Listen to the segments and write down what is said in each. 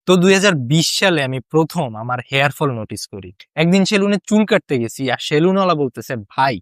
তো 2020 সালে আমি প্রথম আমার হেয়ার ফল নোটিস করি। একদিন সেলুনে চুল কাটতে গেছি, আর সেলুনওয়ালা বলতেছে, ভাই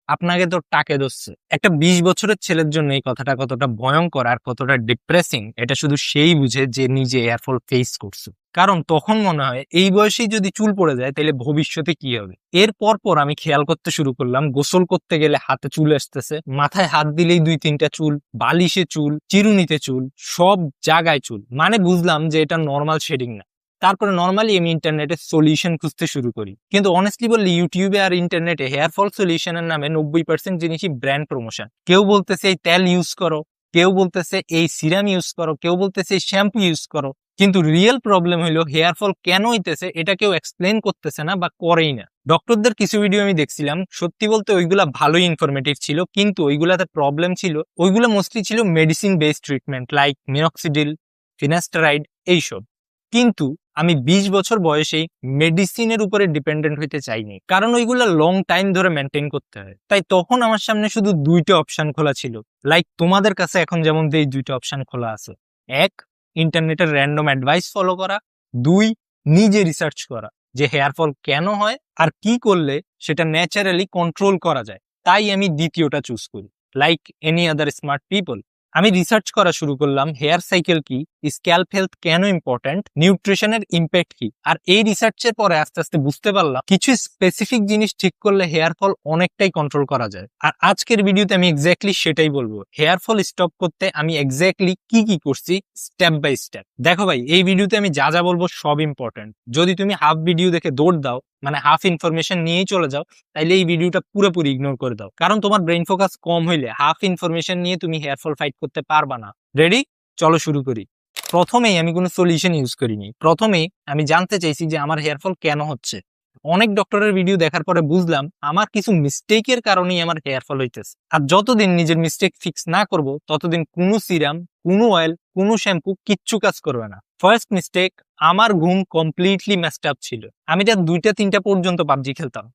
আপনাকে তো টাকে ধরছে। একটা 20 বছরের ছেলের জন্য এই কথাটা কতটা ভয়ঙ্কর আর কতটা ডিপ্রেসিং, এটা শুধু সেই বুঝে যে নিজে হেয়ার ফল ফেস করছে। কারণ তখন মনে হয় এই বয়সেই যদি চুল পড়ে যায় তাহলে ভবিষ্যতে কি হবে। এর পর আমি খেয়াল করতে শুরু করলাম, গোসল করতে গেলে হাতে চুল আসতেছে, মাথায় হাত দিলেই 2-3টা চুল, বালিশে চুল, চিরুনিতে চুল, সব জায়গায় চুল। মানে বুঝলাম যে এটা নর্মাল শেডিং না। তারপরে নর্মালি আমি ইন্টারনেটে সলিউশন খুঁজতে শুরু করি, কিন্তু অনেস্টলি বললে ইউটিউবে আর ইন্টারনেটে হেয়ার ফল সলিউশনের নামে 90% জিনিসই ব্র্যান্ড প্রমোশন। কেউ বলতেছে এই তেল ইউজ করো, কেউ বলতেছে এই সিরাম ইউজ করো, কেউ বলতেছে এই শ্যাম্পু ইউজ করো, কিন্তু রিয়েল প্রবলেম হলো হেয়ার ফল কেন হইতেছে এটা কেউ এক্সপ্লেন করতেছে না বা করেই না। ডক্টরদের কিছু ভিডিও আমি দেখছিলাম, সত্যি বলতে ওইগুলা ভালোই ইনফরমেটিভ ছিল, কিন্তু ওইগুলাতে প্রবলেম ছিল, ওইগুলা মোস্টলি ছিল medicine based treatment like minoxidil, finasteride এইসব। কিন্তু আমি 20 বছর বয়সেই মেডিসিনের উপরে ডিপেন্ডেন্ট হইতে চাইনি, কারণ ওইগুলো লং টাইম ধরে মেনটেন করতে হয়। তাই তখন আমার সামনে শুধু 2টা অপশন খোলা ছিল, লাইক তোমাদের কাছে এখন যেমন এই 2টা অপশন খোলা আছে। এক, ইন্টারনেটের র্যান্ডম অ্যাডভাইস ফলো করা। 2, নিজে রিসার্চ করা যে হেয়ার ফল কেন হয় আর কি করলে সেটা ন্যাচারালি কন্ট্রোল করা যায়। তাই আমি দ্বিতীয়টা চুজ করি। Like any other smart people, আমি রিসার্চ করা শুরু করলাম হেয়ার সাইকেল কি, স্ক্যাল্প হেলথ কেন ইম্পর্টেন্ট, নিউট্রিশনের ইম্প্যাক্ট কি। আর এই রিসার্চের পরে আস্তে আস্তে বুঝতে পারলাম কিছু স্পেসিফিক জিনিস ঠিক করলে হেয়ার ফল অনেকটাই কন্ট্রোল করা যায়। আর আজকের ভিডিওতে আমি এক্স্যাক্টলি সেটাই বলবো। হেয়ার ফল স্টপ করতে আমি এক্স্যাক্টলি কি করছি স্টেপ বাই স্টেপ। দেখো ভাই, এই ভিডিওতে আমি যা যা বলবো সব ইম্পর্টেন্ট। যদি তুমি হাফ ভিডিও দেখে দৌড় দাও, মানে হাফ ইনফরমেশন নিয়েই চলে যাও, তাইলে এই ভিডিওটা পুরোপুরি ইগনোর করে দাও। কারণ তোমার ব্রেইন ফোকাস কম হইলে হাফ ইনফরমেশন নিয়ে তুমি হেয়ার ফল ফাইট করতে পারবা না। রেডি? চলো শুরু করি। প্রথমেই আমি কোনো সলিউশন ইউজ করিনি। প্রথমেই আমি জানতে চাইছি যে আমার হেয়ার ফল কেন হচ্ছে। অনেক ডক্টরের ভিডিও দেখার পরে বুঝলাম আমার কিছু মিস্টেকের কারণেই আমার হেয়ার ফল হইতেছে। আর যতদিন নিজের মিস্টেক ফিক্স না করব, ততদিন কোনো সিরাম, কোনো অয়েল, কোনো শ্যাম্পু কিচ্ছু কাজ করবে না। ফার্স্ট মিস্টেক, আমার ঘুম কমপ্লিটলি মেসড আপ ছিল। আমি রাত 2টা-3টা পর্যন্ত পাবজি খেলতাম,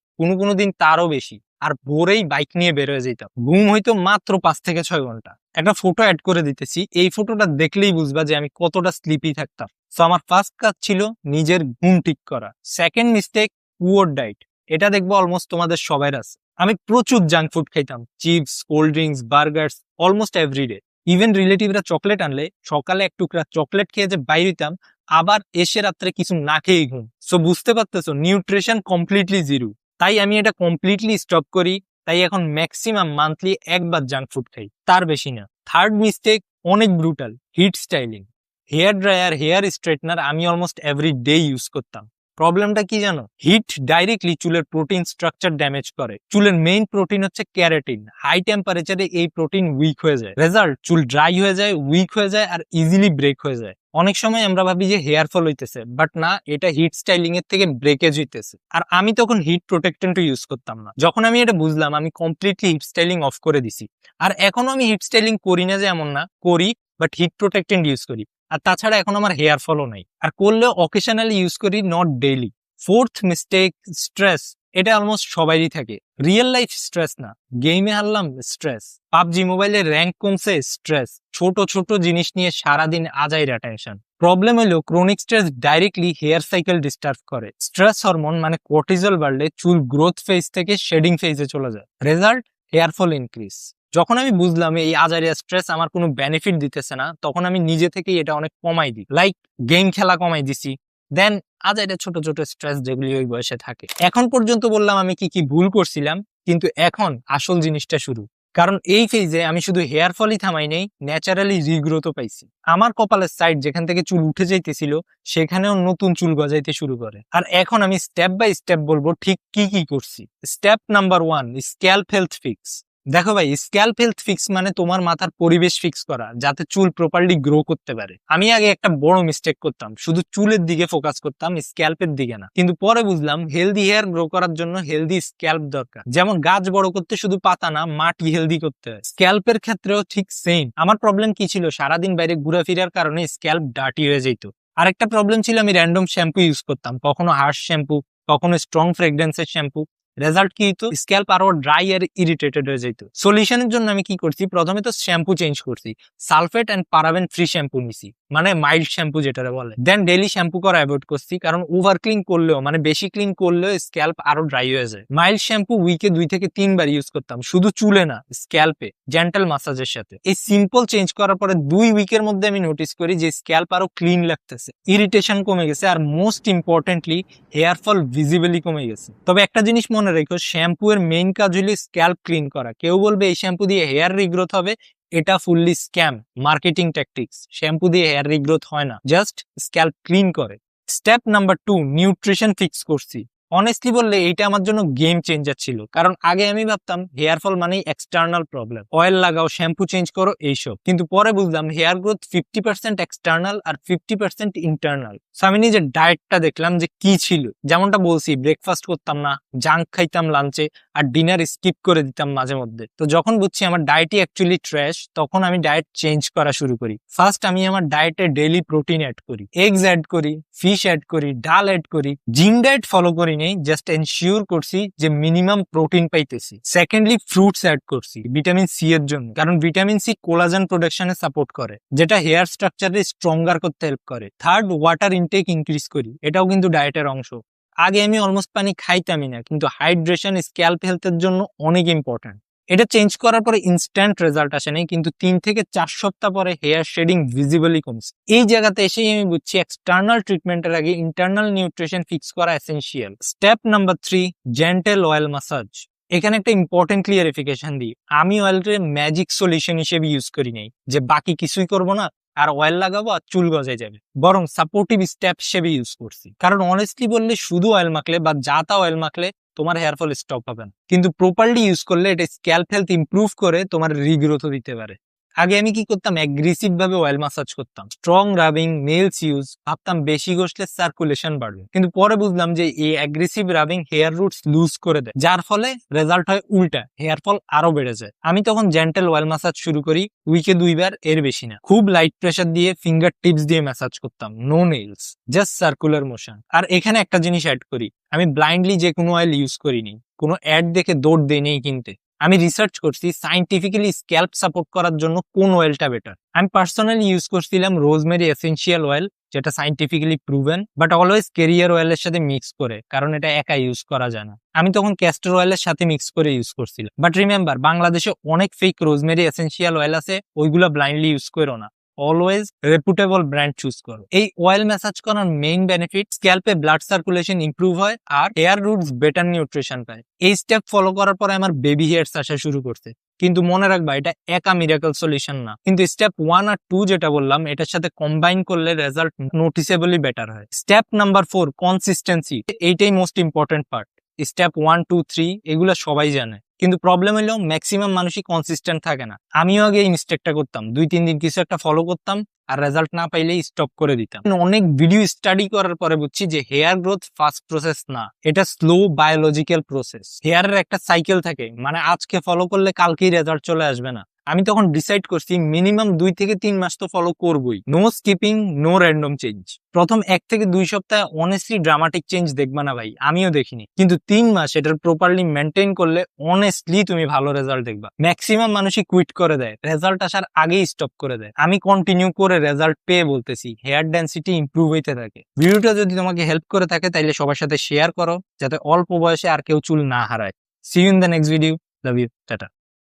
কোনো দিন তারও বেশি। আর ভোরেই বাইক নিয়ে বের হয়ে যেতাম। ঘুম হইতো মাত্র 5 থেকে 6 ঘন্টা। একটা ফটো অ্যাড করে দিতেছি, এই ফটোটা দেখলেই বুঝবা যে আমি কতটা স্লিপি থাকতাম। সো আমার ফার্স্ট কাজ ছিল নিজের ঘুম ঠিক করা। Second mistake, poor diet. এটা দেখবো অলমোস্ট তোমাদের সবার আছে। আমি প্রচুর জাঙ্ক ফুড খাইতাম, chips, cold drinks, burgers, almost everyday. Even রিলেটিভরা চকলেট আনলে সকালে এক টুকরা চকলেট খেয়ে যে বাইরে হইতাম, আবার এসে রাত্রে কিছু না খেয়েই ঘুম। সো বুঝতে পারতেছো, নিউট্রিশন কমপ্লিটলি জিরো। তাই আমি এটা কমপ্লিটলি স্টপ করি। তাই এখন ম্যাক্সিমাম মান্থলি একবার জাঙ্ক ফুড খাই, তার বেশি না। থার্ড মিস্টেক অনেক brutal, heat styling. Hair dryer, hair straightener আমি অলমোস্ট এভরি ডে ইউজ করতাম। প্রবলেমটা কি জানো? হিট ডাইরেক্টলি চুলের প্রোটিন স্ট্রাকচার ড্যামেজ করে। চুলের মেইন প্রোটিন হচ্ছে ক্যারাটিন। হাই টেম্পারেচারে এই প্রোটিন উইক হয়ে যায়। রেজাল্ট, চুল ড্রাই হয়ে যায়, উইক হয়ে যায়, আর ইজিলি ব্রেক হয়ে যায়। অনেক সময় আমরা ভাবি যে হেয়ার ফল হইতেছে, বাট না, এটা হিট স্টাইলিং এর থেকে ব্রেকেজ হইতেছে। আর আমি তখন হিট প্রোটেক্টেন্ট ইউজ করতাম না। যখন আমি এটা বুঝলাম, আমি কমপ্লিটলি হিট স্টাইলিং অফ করে দিছি। আর এখনো আমি হিট স্টাইলিং করি না যে এমন না, করি, বাট হিট প্রোটেক্টেন্ট ইউজ করি। আর তাছাড়া এখন আমার হেয়ার ফলও নাই, আর করলেও অকেশনালি ইউজ করি, not daily. Fourth mistake, stress. এটা অলমোস্ট সবারই থাকে। রিয়েল লাইফ স্ট্রেস না, গেমে হারলাম স্ট্রেস, পাবজি মোবাইলে র্যাঙ্ক কমছে স্ট্রেস, ছোট ছোট জিনিস নিয়ে সারাদিন আজাইরা টেনশন। প্রবলেম হলো chronic stress directly hair cycle disturb করে। স্ট্রেস হরমোন মানে কর্টিজল বাড়লে চুল গ্রোথ ফেজ থেকে শেডিং ফেজে চলে যায়। Result, hair fall increase. যখন আমি বুঝলাম এই আজারিয়া স্ট্রেস আমার কোনো বেনিফিট দিতেছে না, তখন আমি নিজে থেকেই এটা অনেক কমাই দিই। লাইক গেম খেলা কমাই দিছি, দেন আজাইরা ছোট ছোট স্ট্রেস যেগুলি ওই বয়সে থাকে। এখন পর্যন্ত বললাম আমি কি ভুল করছিলাম, কিন্তু এখন আসল জিনিসটা শুরু। কারণ এই ফেজে আমি শুধু হেয়ার ফলই থামাই নেই, ন্যাচারালি রিগ্রোথও পাইছি। আমার কপালের সাইড যেখান থেকে চুল উঠে যাইতেছিল, সেখানেও নতুন চুল গজাইতে শুরু করে। আর এখন আমি স্টেপ বাই স্টেপ বলবো ঠিক কি করছি। Step number 1, scalp health fix. দেখো ভাই, স্ক্যাল্প হেলথ ফিক্স মানে তোমার মাথার পরিবেশ ফিক্স করা, যাতে চুল প্রপারলি গ্রো করতে পারে। আমি আগে একটা বড় মিস্টেক করতাম, শুধু চুলের দিকে ফোকাস করতাম, স্ক্যাল্পের দিকে না। কিন্তু পরে বুঝলাম হেলদি হেয়ার গ্রো করার জন্য হেলদি স্ক্যাল্প দরকার। যেমন গাছ বড় করতে শুধু পাতা না, মাটি হেলদি করতে হয়। স্ক্যাল্পের ক্ষেত্রেও ঠিক সেম। আমার প্রবলেম কি ছিল? সারাদিন বাইরে ঘোরাফেরার কারণে স্ক্যাল্প ডার্টি হয়ে যেত। আরেকটা প্রবলেম ছিল, আমি র্যান্ডম শ্যাম্পু ইউজ করতাম, কখনো হার্শ শ্যাম্পু, কখনো স্ট্রং ফ্রেগরেন্সের শ্যাম্পু। রেজাল্ট কি হতো? স্ক্যাল্প আরো ড্রাই আর ইরিটেটেড হয়ে যেত। সলিউশনের জন্য আমি কি করছি? প্রথমে তো শ্যাম্পু চেঞ্জ করছি, সালফেট এন্ড পারাবেন ফ্রি শ্যাম্পু নিছি। মানে মাইল্ড শ্যাম্পু যেটা বলে। দেন ডেইলি শ্যাম্পু করা অ্যাভয়েড করছি, কারণ ওভার ক্লিন করলেও মানে বেশি ক্লিন করলেও স্ক্যাল্প আরো ড্রাই হয়ে যায়। মাইল্ড শ্যাম্পু উইকে 2 থেকে 3 বার ইউজ করতাম, শুধু চুলে না, স্ক্যাল্পে জেন্টাল মাসাজের সাথে। এই সিম্পল চেঞ্জ করার পরে 2 উইকের মধ্যে আমি নোটিস করি যে স্ক্যাল্প আরো ক্লিন লাগতেছে, ইরিটেশন কমে গেছে, আর most importantly hair fall visibly কমে গেছে। তবে একটা জিনিস মনে রেখো, শ্যাম্পু এর মেইন কাজ হলো স্ক্যাল্প ক্লিন করা। কেউ বলবে এই শ্যাম্পু দিয়ে হেয়ার রিগ্রোথ হবে, এটা fully scam, marketing tactics. Shampoo দিয়ে হেয়ার রিগ্রোথ হয় না, জাস্ট স্ক্যাল্প ক্লিন করে। স্টেপ নাম্বার 2, নিউট্রিশন ফিক্স করছি। অনেস্টলি বললে এইটা আমার জন্য গেম চেঞ্জার ছিল, কারণ আগে আমি ভাবতাম হেয়ার ফল মানেই এক্সটার্নাল প্রবলেম, অয়েল লাগাও, শ্যাম্পু চেঞ্জ করো, এইসব। কিন্তু পরে বুঝলাম হেয়ার গ্রোথ 50% এক্সটার্নাল আর 50% ইন্টারনাল। আমি নিজের ডায়েটটা দেখলাম যে কি ছিল। যেমনটা বলছি, ব্রেকফাস্ট করতাম না, জাঙ্ক খাইতাম লাঞ্চে, আর ডিনার স্কিপ করে দিতাম মাঝে মধ্যে। তো যখন বুঝছি আমার ডায়েটই অ্যাকচুয়ালি ট্র্যাশ, তখন আমি ডায়েট চেঞ্জ করা শুরু করি। ফার্স্ট আমি আমার ডায়েটে ডেইলি প্রোটিন অ্যাড করি, এগস অ্যাড করি, ফিশ অ্যাড করি, ডাল অ্যাড করি। জিম ডায়েট ফলো করি নেই, জাস্ট এনশিওর করছি যে মিনিমাম প্রোটিন পাইতেছি। সেকেন্ডলি ফ্রুটস অ্যাড করছি ভিটামিন সি এর জন্য, কারণ ভিটামিন সি কোলাজেন প্রোডাকশনে সাপোর্ট করে, যেটা হেয়ার স্ট্রাকচারে স্ট্রঙ্গার করতে হেল্প করে। থার্ড, ওয়াটার ইনটেক ইনক্রিজ করি, এটাও কিন্তু ডায়েটের অংশ। আগে আমি অলমোস্ট পানি খাইতামই না, কিন্তু হাইড্রেশন স্ক্যাল্প হেলথের জন্য অনেক ইম্পর্টেন্ট। এটা চেঞ্জ করার পরে ইনস্ট্যান্ট রেজাল্ট আসে নাই, কিন্তু 3 থেকে 4 সপ্তাহ পরে হেয়ার শেডিং ভিজিবলি কমছে। এই জায়গাতে এসেই আমি বুঝছি এক্সটার্নাল ট্রিটমেন্টের আগে ইন্টারনাল নিউট্রিশন ফিক্স করা essential. Step number 3, gentle oil massage. এখানে একটা ইম্পর্টেন্ট ক্লিয়ারিফিকেশন দিই, আমি অয়েলকে ম্যাজিক সলিউশন হিসেবে ইউজ করি নাই যে বাকি কিছুই করবো না আর অয়েল লাগাবো আর চুল গজায় যাবে, বরং সাপোর্টিভ স্টেপ হিসেবে ইউজ করছি। কারণ অনেস্টলি বললে শুধু অয়েল মাখলে বা যা তা অয়েল মাখলে তোমার হেয়ার ফল স্টপ হবে না, কিন্তু প্রপারলি ইউজ করলে এটা স্ক্যাল্প হেলথ ইমপ্রুভ করে তোমার রিগ্রোথও দিতে পারে। আগে আমি কি করতাম, অ্যাগ্রেসিভ ভাবে অয়েল মাসাজ করতাম, স্ট্রং রাবিং, নেলস ইউজ, ভাবতাম বেশি ঘষলে সার্কুলেশন বাড়বে। কিন্তু পরে বুঝলাম যে এই aggressive rubbing hair roots loose করে দেয়, যার ফলে রেজাল্ট হয় উল্টা, হেয়ার ফল আরো বেড়ে যায়। আমি তখন জেন্টেল অয়েল মাসাজ শুরু করি, উইকে 2 বার, এর বেশি না। খুব লাইট প্রেসার দিয়ে ফিঙ্গার টিপস দিয়ে ম্যাসাজ করতাম, no nails, just circular motion. আর এখানে একটা জিনিস অ্যাড করি, আমি ব্লাইন্ডলি যে কোনো অয়েল ইউজ করিনি, কোনো অ্যাড দেখে দৌড় দেই নেই কিনতে। আমি রিসার্চ করছি সাইন্টিফিক্যালি স্ক্যাল্প সাপোর্ট করার জন্য কোন অয়েলটা বেটার। আমি পার্সোনালি ইউজ করছিলাম রোজমেরি এসেনশিয়াল অয়েল, যেটা scientifically proven, but always carrier অয়েলের সাথে মিক্স করে, কারণ এটা একা ইউজ করা যায় না। আমি তখন ক্যাস্টর অয়েলের সাথে মিক্স করে ইউজ করছিলাম। বাট রিমেম্বার, বাংলাদেশে অনেক ফেক রোজমেরি এসেনশিয়াল অয়েল আছে, ওইগুলা ব্লাইন্ডলি ইউজ করো না, অলওয়েজ রেপুটেবল ব্র্যান্ড চুজ করো। এই অয়েল ম্যাসাজ করার মেইন বেনিফিট, স্ক্যাল্পে ব্লাড সার্কুলেশন ইমপ্রুভ হয় আর হেয়ার রুটস বেটার নিউট্রিশন পায়। এই স্টেপ ফলো করার পরে আমার বেবি হেয়ারস আসা শুরু করছে। কিন্তু মনে রাখবা, এটা একা মিরাকল সলিউশন না, কিন্তু স্টেপ 1 আর 2 যেটা বললাম, এটার সাথে কম্বাইন করলে রেজাল্ট নোটিসেবলি বেটার হয়। Step number 4, consistency. এইটাই মোস্ট ইম্পর্টেন্ট পার্ট। স্টেপ 1, 2, 3 এগুলা সবাই জানে, কিন্তু প্রবলেম হলো ম্যাক্সিমাম মানুষই কনসিস্টেন্ট থাকে না। আমিও আগে এই মিস্টেকটা করতাম, 2-3 দিন কিছু একটা ফলো করতাম আর রেজাল্ট না পাইলে স্টপ করে দিতাম। অনেক ভিডিও স্টাডি করার পরে বুঝছি যে হেয়ার গ্রোথ ফাস্ট প্রসেস না, এটা স্লো বায়োলজিক্যাল প্রসেস। হেয়ারের একটা সাইকেল থাকে, মানে আজকে ফলো করলে কালকেই রেজাল্ট চলে আসবে না। আমি তখন ডিসাইড করছি মিনিমাম 2 থেকে 3 মাস তো ফলো করবই, no skipping, no random change. প্রথম 1 থেকে 2 সপ্তাহে অনেস্টলি ড্রামাটিক চেঞ্জ দেখবা না ভাই, আমিও দেখিনি, কিন্তু 3 মাস এটার প্রপারলি মেনটেন করলে অনেস্টলি তুমি ভালো রেজাল্ট দেখবা। ম্যাক্সিমাম মানুষই কুইট করে দেয়, রেজাল্ট আসার আগেই স্টপ করে দেয়। আমি কন্টিনিউ করে রেজাল্ট পেয়ে বলতেছি হেয়ার ডেন্সিটি ইমপ্রুভ হইতে থাকে। ভিডিওটা যদি তোমাকে হেল্প করে থাকে তাইলে সবার সাথে শেয়ার করো, যাতে অল্প বয়সে আর কেউ চুল না হারায়। See you in the next video. Love you, tata.